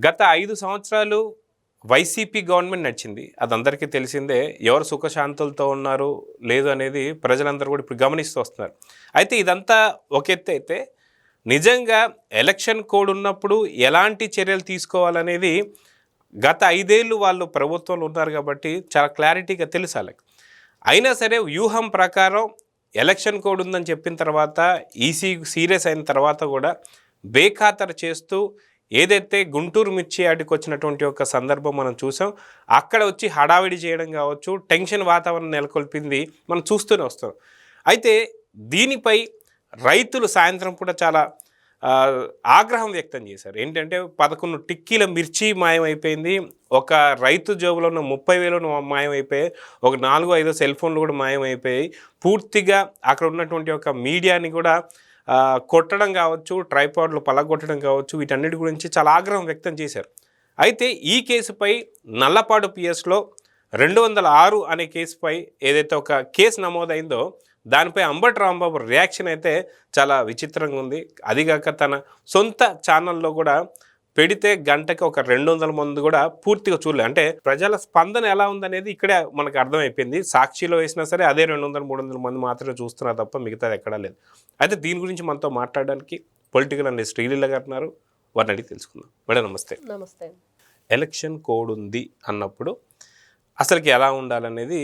గత 5 సంవత్సరాలు YCP government నడిచింది. అదందరికీ తెలిసిందే. ఎవరు సుఖశాంతులతో ఉన్నారు లేదు అనేది ప్రజలందరూ కూడా ఇప్పుడు గమనిస్తూ వస్తున్నారు. అయితే ఇదంతా ఒక ఎత్తు అయితే నిజంగా ఎలక్షన్ కోడ్ ఉన్నప్పుడు ఎలాంటి చర్యలు తీసుకోవాలనేది గత 5 ఏళ్ళు వాళ్ళు ప్రభుత్వంలో ఉన్నారు కాబట్టి చాలా క్లారిటీగా తెలుసు వాళ్ళకి. అయినా సరే వ్యూహం ప్రకారం ఎలక్షన్ కోడ్ ఉందని చెప్పిన తర్వాత ఈసీ సీరియస్ అయిన తర్వాత కూడా బేఖాతరు చేస్తూ ఏదైతే గుంటూరు మిర్చి యార్డుకి వచ్చినటువంటి ఒక సందర్భం మనం చూసాం. అక్కడ వచ్చి హడావిడి చేయడం కావచ్చు, టెన్షన్ వాతావరణం నెలకొల్పింది మనం చూస్తూనే వస్తాం. అయితే దీనిపై రైతులు సాయంత్రం కూడా చాలా ఆగ్రహం వ్యక్తం చేశారు. ఏంటంటే 11 టిక్కీల మిర్చి మాయమైపోయింది, ఒక రైతు జేబులో ఉన్న 30,000 మాయమైపోయాయి, ఒక 4-5 సెల్ ఫోన్లు కూడా మాయమైపోయాయి. పూర్తిగా అక్కడ ఉన్నటువంటి ఒక మీడియాని కూడా కొట్టడం కావచ్చు, ట్రైపాడ్లు పలగొట్టడం కావచ్చు, వీటన్నిటి గురించి చాలా ఆగ్రహం వ్యక్తం చేశారు. అయితే ఈ కేసుపై నల్లపాడు పిఎస్లో 206 అనే కేసుపై ఏదైతే ఒక కేసు నమోదైందో దానిపై అంబటి రాంబాబు రియాక్షన్ అయితే చాలా విచిత్రంగా ఉంది. అదిగాక తన సొంత ఛానల్లో కూడా పెడితే గంటకి ఒక 200 మంది కూడా పూర్తిగా చూడలేదు. అంటే ప్రజల స్పందన ఎలా ఉందనేది ఇక్కడే మనకు అర్థమైపోయింది. సాక్షిలో వేసినా సరే అదే 200-300 మంది మాత్రమే చూస్తున్నారు తప్ప మిగతాది ఎక్కడా లేదు. అయితే దీని గురించి మనతో మాట్లాడడానికి పొలిటికల్ అనలిస్ట్ శ్రీలీల గారు ఉన్నారు. వారిని అడిగి తెలుసుకుందాం. మేడం నమస్తే. నమస్తే. ఎలక్షన్ కోడ్ ఉంది అన్నప్పుడు అసలుకి ఎలా ఉండాలనేది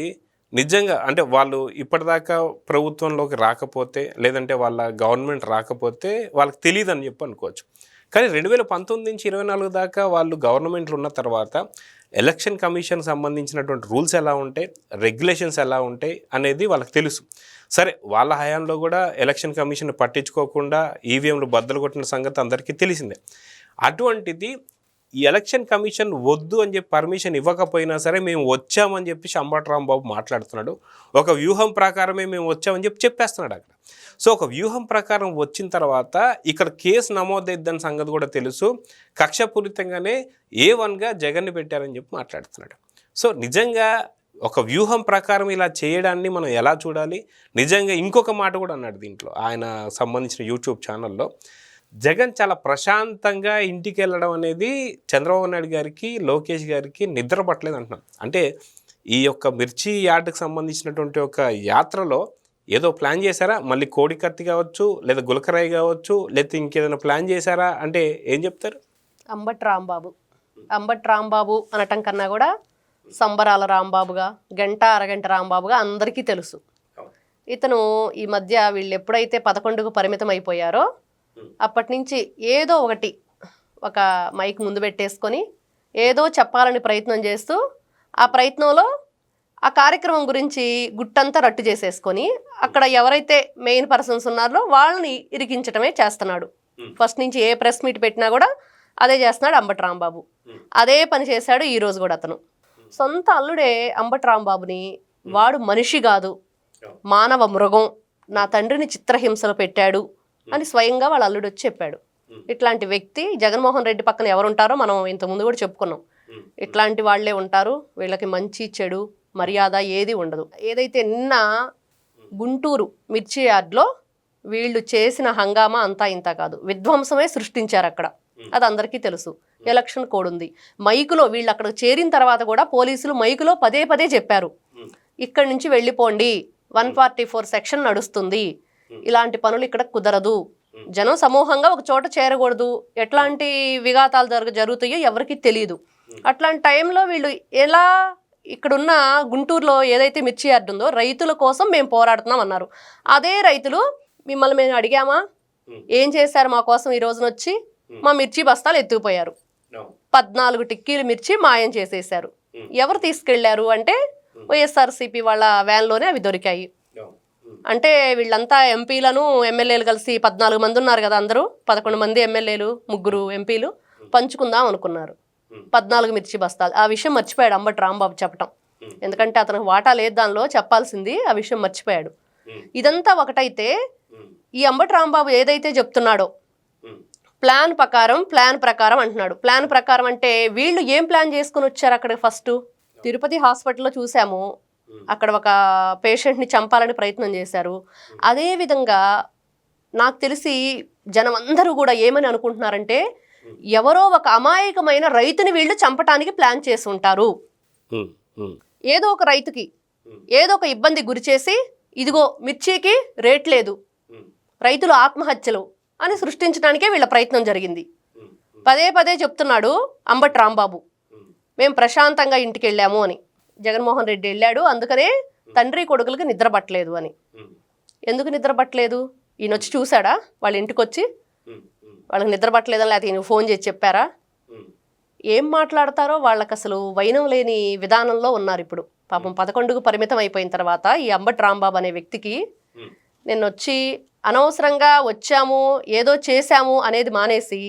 నిజంగా అంటే వాళ్ళు ఇప్పటిదాకా ప్రభుత్వంలోకి రాకపోతే లేదంటే వాళ్ళ గవర్నమెంట్ రాకపోతే వాళ్ళకి తెలియదు అని చెప్పి అనుకోవచ్చు. కానీ 2019 నుంచి 24 దాకా వాళ్ళు గవర్నమెంట్లో ఉన్న తర్వాత ఎలక్షన్ కమిషన్ సంబంధించినటువంటి రూల్స్ ఎలా ఉంటాయి, రెగ్యులేషన్స్ ఎలా ఉంటాయి అనేది వాళ్ళకి తెలుసు. సరే, వాళ్ళ హయాంలో కూడా ఎలక్షన్ కమిషన్ పట్టించుకోకుండా ఈవీఎంలు బద్దలు కొట్టిన సంగతి అందరికీ తెలిసిందే. అటువంటిది ఈ ఎలక్షన్ కమిషన్ వద్దు అని చెప్పి పర్మిషన్ ఇవ్వకపోయినా సరే మేము వచ్చామని చెప్పి అంబటి రాంబాబు మాట్లాడుతున్నాడు. ఒక వ్యూహం ప్రకారమే మేము వచ్చామని చెప్పేస్తున్నాడు అక్కడ. సో ఒక వ్యూహం ప్రకారం వచ్చిన తర్వాత ఇక్కడ కేసు నమోదైద్దని సంగతి కూడా తెలుసు. కక్షపూరితంగానే A1గా జగన్ని పెట్టారని చెప్పి మాట్లాడుతున్నాడు. సో నిజంగా ఒక వ్యూహం ప్రకారం ఇలా చేయడాన్ని మనం ఎలా చూడాలి? నిజంగా ఇంకొక మాట కూడా అన్నాడు దీంట్లో, ఆయన సంబంధించిన యూట్యూబ్ ఛానల్లో జగన్ చాలా ప్రశాంతంగా ఇంటికి వెళ్ళడం అనేది చంద్రబాబు నాయుడు గారికి, లోకేష్ గారికి నిద్ర పట్టలేదు అంటున్నాం. అంటే ఈ యొక్క మిర్చి యార్డుకి సంబంధించినటువంటి ఒక యాత్రలో ఏదో ప్లాన్ చేశారా? మళ్ళీ కోడికత్తి కావచ్చు, లేదా గులకరాయి కావచ్చు, లేకపోతే ఇంకేదైనా ప్లాన్ చేశారా అంటే ఏం చెప్తారు? అంబటి రాంబాబు అనటం కన్నా కూడా సంబరాల రాంబాబుగా, గంట అరగంట రాంబాబుగా అందరికీ తెలుసు. ఇతను ఈ మధ్య వీళ్ళు ఎప్పుడైతే 11కు పరిమితం అయిపోయారో అప్పటి నుంచి ఏదో ఒకటి ఒక మైక్ ముందు పెట్టేసుకొని ఏదో చెప్పాలని ప్రయత్నం చేస్తూ ఆ ప్రయత్నంలో ఆ కార్యక్రమం గురించి గుట్టంతా రట్టు చేసేసుకొని అక్కడ ఎవరైతే మెయిన్ పర్సన్స్ ఉన్నారో వాళ్ళని ఇరికించడమే చేస్తున్నాడు. ఫస్ట్ నుంచి ఏ ప్రెస్ మీట్ పెట్టినా కూడా అదే చేస్తున్నాడు అంబటి రాంబాబు. అదే పని చేశాడు ఈరోజు కూడా. అతను సొంత అల్లుడే అంబటి రాంబాబుని వాడు మనిషి కాదు, మానవ మృగం, నా తండ్రిని చిత్రహింసలు పెట్టాడు అని స్వయంగా వాళ్ళ అల్లుడు వచ్చి చెప్పాడు. ఇట్లాంటి వ్యక్తి జగన్మోహన్ రెడ్డి పక్కన ఎవరుంటారో మనం ఇంతకుముందు కూడా చెప్పుకున్నాం. ఇట్లాంటి వాళ్లే ఉంటారు, వీళ్ళకి మంచి చెడు మర్యాద ఏది ఉండదు. ఏదైతే నిన్న గుంటూరు మిర్చి యార్డ్లో వీళ్ళు చేసిన హంగామా అంతా ఇంత కాదు, విధ్వంసమే సృష్టించారు అక్కడ. అది అందరికీ తెలుసు. ఎలక్షన్ కోడ్ ఉంది. మైకులో వీళ్ళు అక్కడ చేరిన తర్వాత కూడా పోలీసులు మైకులో పదే పదే చెప్పారు, ఇక్కడి నుంచి వెళ్ళిపోండి, 144 సెక్షన్ నడుస్తుంది, ఇలాంటి పనులు ఇక్కడ కుదరదు, జనం సమూహంగా ఒక చోట చేరకూడదు, ఎట్లాంటి విఘాతాలు జరుగుతాయో ఎవరికి తెలియదు. అట్లాంటి టైంలో వీళ్ళు ఎలా ఇక్కడున్న గుంటూరులో ఏదైతే మిర్చి యార్డు ఉందో రైతుల కోసం మేము పోరాడుతున్నాం అన్నారు. అదే రైతులు మిమ్మల్ని మేము అడిగామా, ఏం చేశారు మా కోసం ఈ రోజున వచ్చి? మా మిర్చి బస్తాలు ఎత్తుకుపోయారు, 14 టిక్కీలు మిర్చి మాయం చేసేసారు. ఎవరు తీసుకెళ్లారు అంటే వైఎస్ఆర్సీపీ వాళ్ళ వ్యాన్లోనే అవి దొరికాయి. అంటే వీళ్ళంతా ఎంపీలను ఎమ్మెల్యేలు కలిసి 14 మంది ఉన్నారు కదా, అందరూ 11 మంది ఎమ్మెల్యేలు, 3 ఎంపీలు పంచుకుందాం అనుకున్నారు 14 మిర్చి బస్తాలు. ఆ విషయం మర్చిపోయాడు అంబటి రాంబాబు చెప్పటం. ఎందుకంటే అతనికి వాటా లేదు దానిలో, చెప్పాల్సింది ఆ విషయం మర్చిపోయాడు. ఇదంతా ఒకటైతే ఈ అంబటి రాంబాబు ఏదైతే చెప్తున్నాడో ప్లాన్ ప్రకారం అంటున్నాడు. ప్లాన్ ప్రకారం అంటే వీళ్ళు ఏం ప్లాన్ చేసుకుని వచ్చారు అక్కడ? ఫస్ట్ తిరుపతి హాస్పిటల్లో చూసాము, అక్కడ ఒక పేషెంట్ని చంపాలని ప్రయత్నం చేశారు. అదేవిధంగా నాకు తెలిసి జనం అందరూ కూడా ఏమని అనుకుంటున్నారంటే ఎవరో ఒక అమాయకమైన రైతుని వీళ్ళు చంపటానికి ప్లాన్ చేసి ఉంటారు. ఏదో ఒక రైతుకి ఏదో ఒక ఇబ్బంది గురి చేసి ఇదిగో మిర్చికి రేట్ లేదు, రైతులు ఆత్మహత్యలు అని సృష్టించడానికే వీళ్ళ ప్రయత్నం జరిగింది. పదే పదే చెప్తున్నాడు అంబటి రాంబాబు, మేము ప్రశాంతంగా ఇంటికి వెళ్ళాము అని. జగన్మోహన్ రెడ్డి వెళ్ళాడు, అందుకనే తండ్రి కొడుకులకి నిద్ర పట్టలేదు అని. ఎందుకు నిద్ర పట్టలేదు? ఈయన వచ్చి చూశాడా వాళ్ళ ఇంటికి వచ్చి? వాళ్ళకి నిద్ర పట్టలేదని లేకపోతే ఈయన ఫోన్ చేసి చెప్పారా? ఏం మాట్లాడతారో వాళ్ళకి అసలు వైనం లేని విధానంలో ఉన్నారు ఇప్పుడు. పాపం 11కు పరిమితం అయిపోయిన తర్వాత ఈ అంబటి రాంబాబు అనే వ్యక్తికి నిన్న వచ్చి అనవసరంగా వచ్చాము ఏదో చేశాము అనేది మానేసి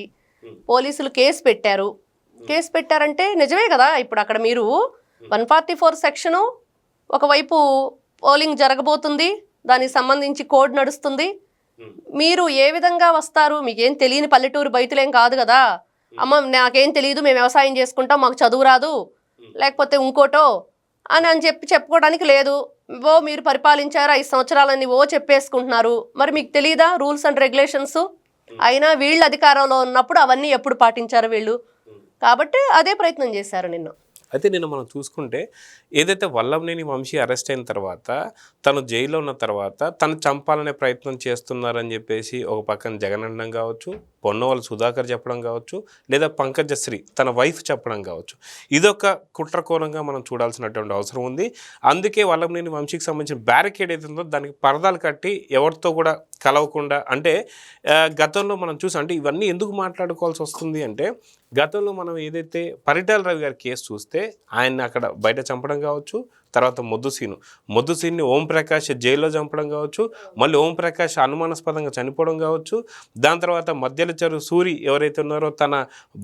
పోలీసులు కేసు పెట్టారు. కేసు పెట్టారంటే నిజమే కదా. ఇప్పుడు అక్కడ మీరు 144 సెక్షను, ఒకవైపు పోలింగ్ జరగబోతుంది, దానికి సంబంధించి కోడ్ నడుస్తుంది. మీరు ఏ విధంగా వస్తారు? మీకేం తెలియని పల్లెటూరు బయతులేం కాదు కదా. అమ్మ నాకేం తెలియదు, మేము వ్యవసాయం చేసుకుంటాం, మాకు చదువు రాదు, లేకపోతే ఇంకోటో అని చెప్పుకోవడానికి లేదు. మీరు పరిపాలించారు 5 సంవత్సరాలని చెప్పేసుకుంటున్నారు. మరి మీకు తెలియదా రూల్స్ అండ్ రెగ్యులేషన్స్? అయినా వీళ్ళు అధికారంలో ఉన్నప్పుడు అవన్నీ ఎప్పుడు పాటించారు వీళ్ళు? కాబట్టి అదే ప్రయత్నం చేశారు నిన్న. అయితే నిన్న మనం చూసుకుంటే ఏదైతే వల్లంనేని వంశీ అరెస్ట్ అయిన తర్వాత తను జైల్లో ఉన్న తర్వాత తను చంపాలనే ప్రయత్నం చేస్తున్నారని చెప్పేసి ఒక పక్కన జగన్ అనడం కావచ్చు, పొన్నవల సుధాకర్ చెప్పడం కావచ్చు, లేదా పంకజశ్రీ తన వైఫ్ చెప్పడం కావచ్చు, ఇదొక కుట్రకోణంగా మనం చూడాల్సినటువంటి అవసరం ఉంది. అందుకే వల్లంనేని వంశీకి సంబంధించిన బ్యారికేడ్ ఏదైతుందో దానికి పరదాలు కట్టి ఎవరితో కూడా కలవకుండా, అంటే గతంలో మనం చూసాం. అంటే ఇవన్నీ ఎందుకు మాట్లాడుకోవాల్సి వస్తుంది అంటే, గతంలో మనం ఏదైతే పరిటాల రవి గారి కేసు చూస్తే ఆయన్ని అక్కడ బయట చంపడం కావచ్చు, తర్వాత మొద్దుసీన్ని ఓంప్రకాష్ జైల్లో చంపడం కావచ్చు, మళ్ళీ ఓంప్రకాష్ అనుమానాస్పదంగా చనిపోవడం కావచ్చు, దాని తర్వాత మధ్యల చెరువు సూరి ఎవరైతే ఉన్నారో తన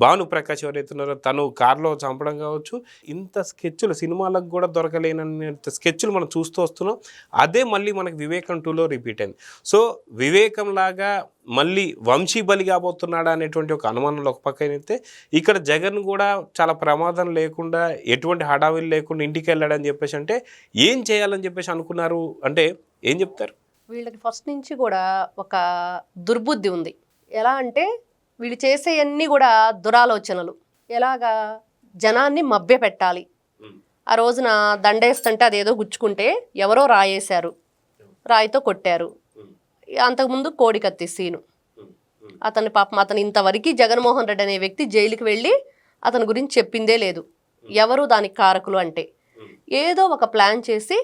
భానుప్రకాష్ ఎవరైతే ఉన్నారో తను కారులో చంపడం కావచ్చు. ఇంత స్కెచ్లు సినిమాలకు కూడా దొరకలేనన్ని స్కెచ్లు మనం చూస్తూ వస్తున్నాం. అదే మళ్ళీ మనకి వివేకం 2లో రిపీట్ అయింది. సో వివేకం లాగా మళ్ళీ వంశీ బలి కాబోతున్నాడా అనేటువంటి ఒక అనుమానంలో ఒక పక్కన అయితే, ఇక్కడ జగన్ కూడా చాలా ప్రమాదం లేకుండా ఎటువంటి హడావిలు లేకుండా ఇంటికి వెళ్ళాడని చెప్పేసి అంటే ఏం చేయాలని చెప్పేసి అనుకున్నారు అంటే ఏం చెప్తారు? వీళ్ళకి ఫస్ట్ నుంచి కూడా ఒక దుర్బుద్ధి ఉంది. ఎలా అంటే వీళ్ళు చేసేవన్నీ కూడా దురాలోచనలు. ఎలాగా జనాన్ని మభ్య పెట్టాలి. ఆ రోజున దండేస్తుంటే అదేదో గుచ్చుకుంటే ఎవరో రాయేశారు, రాయితో కొట్టారు. అంతకుముందు కోడికత్తి సీను, అతని పాపం అతను ఇంతవరకు జగన్మోహన్ రెడ్డి అనే వ్యక్తి జైలుకి వెళ్ళి అతని గురించి చెప్పిందే లేదు. ఎవరు దానికి కారకులు అంటే ఏదో ఒక ప్లాన్ చేసి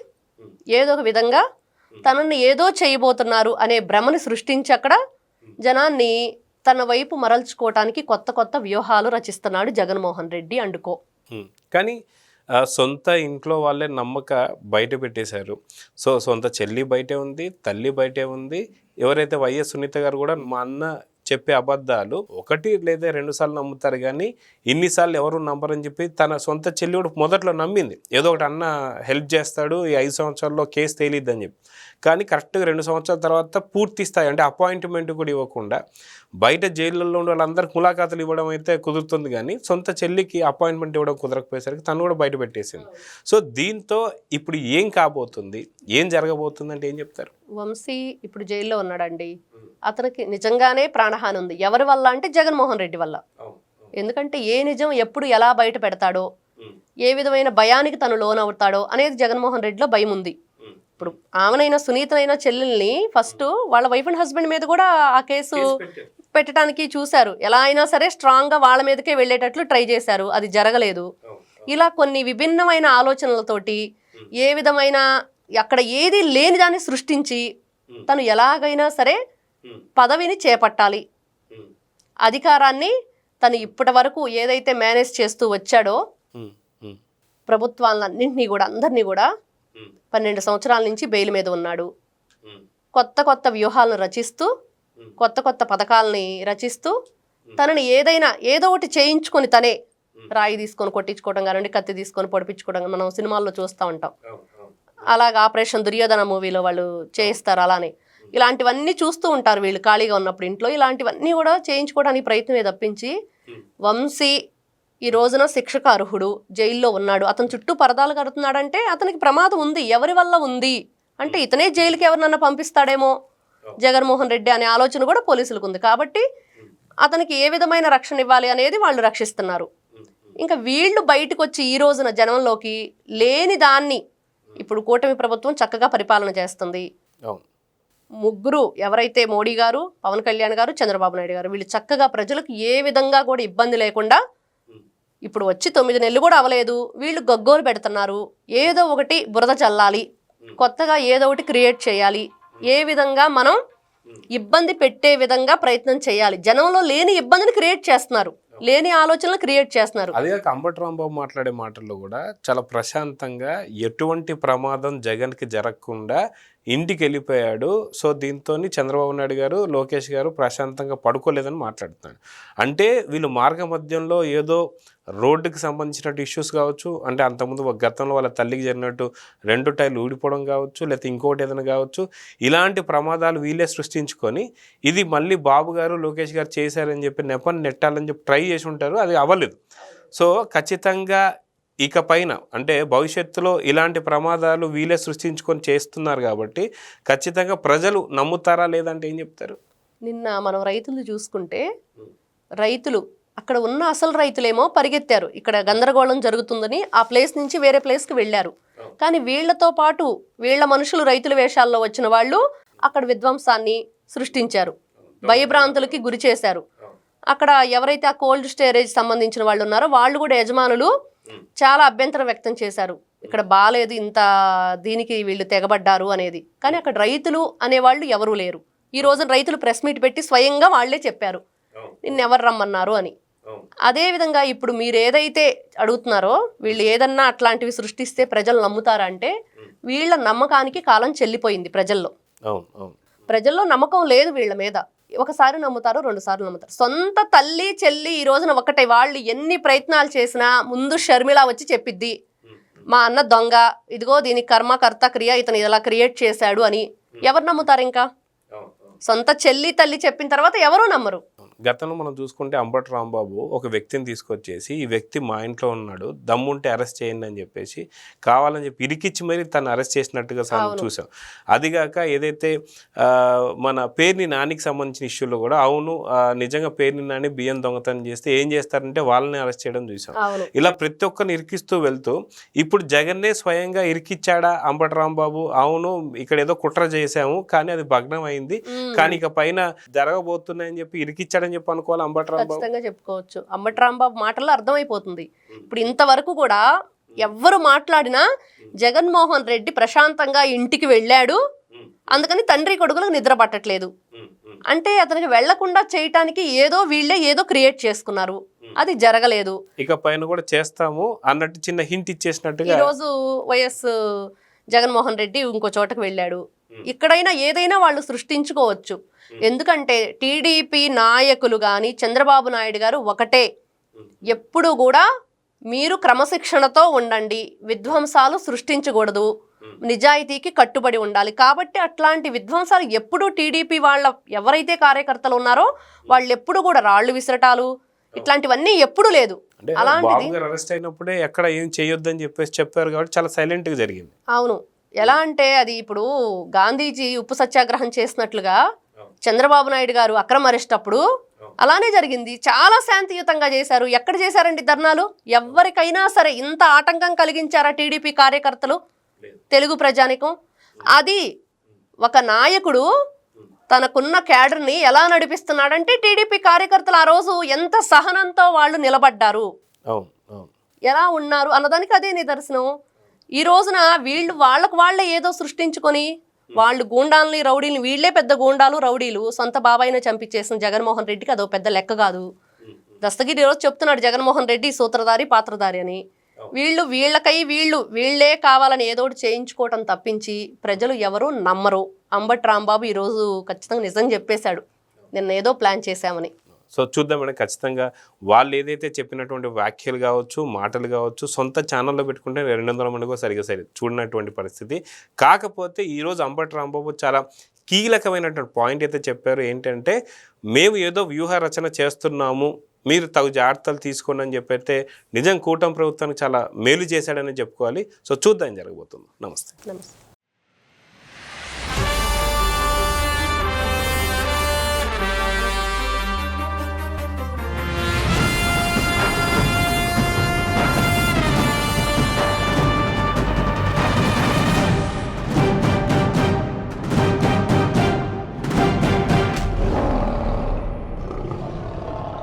ఏదో ఒక విధంగా తనని ఏదో చేయబోతున్నారు అనే భ్రమని సృష్టించి అక్కడ జనాన్ని తన వైపు మరల్చుకోవటానికి కొత్త కొత్త వ్యూహాలు రచిస్తున్నాడు జగన్మోహన్ రెడ్డి అండుకో. కానీ సొంత ఇంట్లో వాళ్ళే నమ్మక బయట పెట్టేశారు. సో సొంత చెల్లి బయటే ఉంది, తల్లి బయటే ఉంది. ఎవరైతే వైఎస్ సునీత గారు కూడా మా అన్న చెప్పే అబద్ధాలు 1 లేదా 2 సార్లు నమ్ముతారు, కానీ ఇన్నిసార్లు ఎవరు నమ్మరని చెప్పి తన సొంత చెల్లి కూడా మొదట్లో నమ్మింది. ఏదో ఒకటి అన్న హెల్ప్ చేస్తాడు, ఈ 5 సంవత్సరాల్లో కేసు తేలిద్దని చెప్పి. కానీ కరెక్ట్గా 2 సంవత్సరాల తర్వాత పూర్తి స్థాయి అంటే అపాయింట్మెంట్ కూడా ఇవ్వకుండా బయట జైళ్ళల్లో ఉండే వాళ్ళందరికి ములాఖాతులు ఇవ్వడం అయితే కుదురుతుంది, కానీ సొంత చెల్లికి అపాయింట్మెంట్ ఇవ్వడం కుదరకపోయేసరికి తను కూడా బయట పెట్టేసింది. సో దీంతో ఇప్పుడు ఏం కాబోతుంది, ఏం జరగబోతుంది అంటే ఏం చెప్తారు? వంశీ ఇప్పుడు జైల్లో ఉన్నాడండి. అతనికి నిజంగానే ప్రాణహాని ఉంది. ఎవరి వల్ల అంటే జగన్మోహన్ రెడ్డి వల్ల. ఎందుకంటే ఏ నిజం ఎప్పుడు ఎలా బయట పెడతాడో, ఏ విధమైన భయానికి తను లోనవుతాడో అనేది జగన్మోహన్ రెడ్డిలో భయం ఉంది. ఇప్పుడు ఆమెనైనా సునీతనైనా చెల్లెల్ని ఫస్ట్ వాళ్ళ వైఫ్ అండ్ హస్బెండ్ మీద కూడా ఆ కేసు పెట్టడానికి చూశారు. ఎలా అయినా సరే స్ట్రాంగ్గా వాళ్ళ మీదకే వెళ్ళేటట్లు ట్రై చేశారు, అది జరగలేదు. ఇలా కొన్ని విభిన్నమైన ఆలోచనలతోటి ఏ విధమైన అక్కడ ఏది లేని దాన్ని సృష్టించి తను ఎలాగైనా సరే పదవిని చేపట్టాలి, అధికారాన్ని తను ఇప్పటి వరకు ఏదైతే మేనేజ్ చేస్తూ వచ్చాడో ప్రభుత్వాలన్నింటినీ కూడా అందరినీ కూడా 12 సంవత్సరాల నుంచి బెయిల్ మీద ఉన్నాడు. కొత్త కొత్త వ్యూహాలను రచిస్తూ కొత్త కొత్త పథకాలని రచిస్తూ తనని ఏదో ఒకటి చేయించుకొని తనే రాయి తీసుకొని కొట్టించుకోవడం కానివ్వండి, కత్తి తీసుకొని పొడిపించుకోవడం మనం సినిమాల్లో చూస్తూ ఉంటాం. అలాగే ఆపరేషన్ దుర్యోధన మూవీలో వాళ్ళు చేయిస్తారు. అలానే ఇలాంటివన్నీ చూస్తూ ఉంటారు వీళ్ళు ఖాళీగా ఉన్నప్పుడు ఇంట్లో. ఇలాంటివన్నీ కూడా చేయించుకోవడానికి ప్రయత్నమే తప్పించి వంశీ ఈ రోజున శిక్షకు అర్హుడు, జైల్లో ఉన్నాడు. అతను చుట్టూ పరదాలు కడుతున్నాడంటే అతనికి ప్రమాదం ఉంది. ఎవరి వల్ల ఉంది అంటే ఇతనే జైలుకి ఎవరినన్నా పంపిస్తాడేమో జగన్మోహన్ రెడ్డి అనే ఆలోచన కూడా పోలీసులకు ఉంది. కాబట్టి అతనికి ఏ విధమైన రక్షణ ఇవ్వాలి అనేది వాళ్ళు రక్షిస్తున్నారు. ఇంకా వీళ్ళు బయటకు వచ్చి ఈ రోజున జనంలోకి లేని దాన్ని ఇప్పుడు కూటమి ప్రభుత్వం చక్కగా పరిపాలన చేస్తుంది. ముగ్గురు ఎవరైతే మోడీ గారు, పవన్ కళ్యాణ్ గారు, చంద్రబాబు నాయుడు గారు వీళ్ళు చక్కగా ప్రజలకు ఏ విధంగా కూడా ఇబ్బంది లేకుండా ఇప్పుడు వచ్చి 9 నెలలు కూడా అవ్వలేదు, వీళ్ళు గగ్గోలు పెడుతున్నారు. ఏదో ఒకటి బురద చల్లాలి, కొత్తగా ఏదో ఒకటి క్రియేట్ చేయాలి, ఏ విధంగా మనం ఇబ్బంది పెట్టే విధంగా ప్రయత్నం చేయాలి. జనంలో లేని ఇబ్బందిని క్రియేట్ చేస్తున్నారు, లేని ఆలోచనలు క్రియేట్ చేస్తున్నారు. అదే అంబటి రాంబాబు మాట్లాడే మాటల్లో కూడా చాలా ప్రశాంతంగా ఎటువంటి ప్రమాదం జగన్కి జరగకుండా ఇంటికి వెళ్ళిపోయాడు. సో దీంతో చంద్రబాబు నాయుడు గారు, లోకేష్ గారు ప్రశాంతంగా పడుకోలేదని మాట్లాడుతున్నాడు. అంటే వీళ్ళు మార్గ మధ్యంలో ఏదో రోడ్డుకి సంబంధించినట్టు ఇష్యూస్ కావచ్చు, అంటే అంతకుముందు ఒక గతంలో వాళ్ళ తల్లికి జరిగినట్టు 2 టైర్లు ఊడిపోవడం కావచ్చు, లేకపోతే ఇంకోటి ఏదైనా కావచ్చు, ఇలాంటి ప్రమాదాలు వీళ్ళే సృష్టించుకొని ఇది మళ్ళీ బాబు గారు, లోకేష్ గారు చేశారని చెప్పి నెపని నెట్టాలని చెప్పి ట్రై చేసి ఉంటారు. అది అవ్వలేదు. సో ఖచ్చితంగా ఇక పైన అంటే భవిష్యత్తులో ఇలాంటి ప్రమాదాలు వీళ్ళే సృష్టించుకొని చేస్తున్నారు కాబట్టి ఖచ్చితంగా ప్రజలు నమ్ముతారా లేదంటే ఏం చెప్తారు? నిన్న మనం రైతులు చూసుకుంటే రైతులు అక్కడ ఉన్న అసలు రైతులేమో పరిగెత్తారు, ఇక్కడ గందరగోళం జరుగుతుందని ఆ ప్లేస్ నుంచి వేరే ప్లేస్కి వెళ్ళారు. కానీ వీళ్లతో పాటు వీళ్ళ మనుషులు రైతుల వేషాల్లో వచ్చిన వాళ్ళు అక్కడ విధ్వంసాన్ని సృష్టించారు, భయభ్రాంతులకి గురి చేశారు. అక్కడ ఎవరైతే ఆ కోల్డ్ స్టోరేజ్ సంబంధించిన వాళ్ళు ఉన్నారో వాళ్ళు కూడా యజమానులు చాలా అభ్యంతరం వ్యక్తం చేశారు, ఇక్కడ బాలేదు, ఇంత దీనికి వీళ్ళు తెగబడ్డారు అనేది. కానీ అక్కడ రైతులు అనేవాళ్ళు ఎవరూ లేరు. ఈ రోజున రైతులు ప్రెస్ మీట్ పెట్టి స్వయంగా వాళ్లే చెప్పారు నిన్నెవరు రమ్మన్నారు అని. అదేవిధంగా ఇప్పుడు మీరు ఏదైతే అడుగుతున్నారో వీళ్ళు ఏదన్నా అట్లాంటివి సృష్టిస్తే ప్రజలు నమ్ముతారా అంటే వీళ్ళ నమ్మకానికి కాలం చెల్లిపోయింది. ప్రజల్లో నమ్మకం లేదు వీళ్ళ మీద. ఒకసారి నమ్ముతారు, 2 సార్లు నమ్ముతారు. సొంత తల్లి చెల్లి ఈ రోజున ఒకటే, వాళ్ళు ఎన్ని ప్రయత్నాలు చేసినా ముందు షర్మిల వచ్చి చెప్పిద్ది మా అన్న దొంగ, ఇదిగో దీనికి కర్మకర్త క్రియ, ఇతను ఇలా క్రియేట్ చేశాడు అని. ఎవరు నమ్ముతారు? ఇంకా సొంత చెల్లి తల్లి చెప్పిన తర్వాత ఎవరూ నమ్మరు. గతంలో మనం చూసుకుంటే అంబటి రాంబాబు ఒక వ్యక్తిని తీసుకొచ్చేసి ఈ వ్యక్తి మా ఇంట్లో ఉన్నాడు, దమ్ముంటే అరెస్ట్ చేయండి అని చెప్పేసి కావాలని చెప్పి ఇరికిచ్చి మరి తను అరెస్ట్ చేసినట్టుగా చూసాం. అదిగాక ఏదైతే మన పేర్ని నానికి సంబంధించిన ఇష్యూలో కూడా అవును నిజంగా పేర్ని నాని బియ్యం దొంగతనం చేస్తే ఏం చేస్తారంటే వాళ్ళని అరెస్ట్ చేయడం చూసాం. ఇలా ప్రతి ఒక్కరిని ఇరికిస్తూ వెళ్తూ ఇప్పుడు జగన్నే స్వయంగా ఇరికిచ్చాడా అంబటి రాంబాబు? అవును ఇక్కడ ఏదో కుట్ర చేశాము కానీ అది భగ్నం అయింది, కానీ ఇక పైన జరగబోతున్నాయని చెప్పి ఇరికిచ్చాడని చెప్పి అనుకోవాలి అంబటి రాంబాబు. ఖచ్చితంగా చెప్పుకోవచ్చు. అంబటి రాంబాబు మాటల్లో అర్థమైపోతుంది. ఇప్పుడు ఇంతవరకు కూడా ఎవ్వరు మాట్లాడినా జగన్మోహన్ రెడ్డి ప్రశాంతంగా ఇంటికి వెళ్ళాడు, అందుకని తండ్రి కొడుకులకు నిద్ర పట్టట్లేదు అంటే అతనికి వెళ్లకుండా చేయటానికి వీళ్ళే ఏదో క్రియేట్ చేసుకున్నారు, అది జరగలేదు. ఇక పైన కూడా చేస్తాము అన్నట్టు చిన్న హింట్ ఇచ్చేసినట్టుగా ఈ రోజు వైఎస్ జగన్మోహన్ రెడ్డి ఇంకో చోటకు వెళ్ళాడు. ఇక్కడైనా ఏదైనా వాళ్ళు సృష్టించుకోవచ్చు. ఎందుకంటే టీడీపీ నాయకులు కానీ చంద్రబాబు నాయుడు గారు ఒకటే, ఎప్పుడు కూడా మీరు క్రమశిక్షణతో ఉండండి, విధ్వంసాలు సృష్టించకూడదు, నిజాయితీకి కట్టుబడి ఉండాలి. కాబట్టి అట్లాంటి విధ్వంసాలు ఎప్పుడూ టీడీపీ వాళ్ళ ఎవరైతే కార్యకర్తలు ఉన్నారో వాళ్ళు ఎప్పుడు కూడా రాళ్లు విసరటాలు ఇట్లాంటివన్నీ ఎప్పుడూ లేదు. అలాంటిది అరెస్ట్ అయినప్పుడే ఎక్కడ ఏం చేయొద్దని చెప్పేసి చెప్పారు కాబట్టి చాలా సైలెంట్ గా జరిగింది. అవును. ఎలా అంటే అది ఇప్పుడు గాంధీజీ ఉప్పు సత్యాగ్రహం చేసినట్లుగా చంద్రబాబు నాయుడు గారు అక్రమ అరెస్ట్ అప్పుడు అలానే జరిగింది. చాలా శాంతియుతంగా చేశారు. ఎక్కడ చేశారండి ధర్నాలు? ఎవరికైనా సరే ఇంత ఆటంకం కలిగించారా టీడీపీ కార్యకర్తలు, తెలుగు ప్రజానికం? అది ఒక నాయకుడు తనకున్న క్యాడర్ని ఎలా నడిపిస్తున్నాడంటే టీడీపీ కార్యకర్తలు ఆ రోజు ఎంత సహనంతో వాళ్ళు నిలబడ్డారు, ఎలా ఉన్నారు అన్నదానికి అదే నిదర్శనం. ఈ రోజున వీళ్ళు వాళ్ళే ఏదో సృష్టించుకొని వాళ్ళు గూండాలని రౌడీని, వీళ్లే పెద్ద గూండాలు రౌడీలు, సొంత బాబాయిని చంపించేసిన జగన్మోహన్ రెడ్డికి అదో పెద్ద లెక్క కాదు. దస్తగిరి ఈరోజు చెప్తున్నాడు జగన్మోహన్ రెడ్డి సూత్రధారి పాత్రధారి అని. వీళ్ళే కావాలని ఏదో ఒకటి చేయించుకోవటం తప్పించి ప్రజలు ఎవరు నమ్మరు. అంబటి రాంబాబు ఈరోజు ఖచ్చితంగా నిజం చెప్పేశాడు, నిన్న ఏదో ప్లాన్ చేశామని. సో చూద్దాం మేడం, ఖచ్చితంగా వాళ్ళు ఏదైతే చెప్పినటువంటి వ్యాఖ్యలు కావచ్చు, మాటలు కావచ్చు, సొంత ఛానల్లో పెట్టుకుంటే 200 మంది కూడా సరిగా చూడనటువంటి పరిస్థితి. కాకపోతే ఈరోజు అంబటి రాంబాబు చాలా కీలకమైనటువంటి పాయింట్ అయితే చెప్పారు. ఏంటంటే మేము ఏదో వ్యూహ రచన చేస్తున్నాము, మీరు తగు జాగ్రత్తలు తీసుకోండి అని చెప్పైతే నిజం కూటమి ప్రభుత్వానికి చాలా మేలు చేశాడని చెప్పుకోవాలి. సో చూద్దాం జరగబోతుంది. నమస్తే.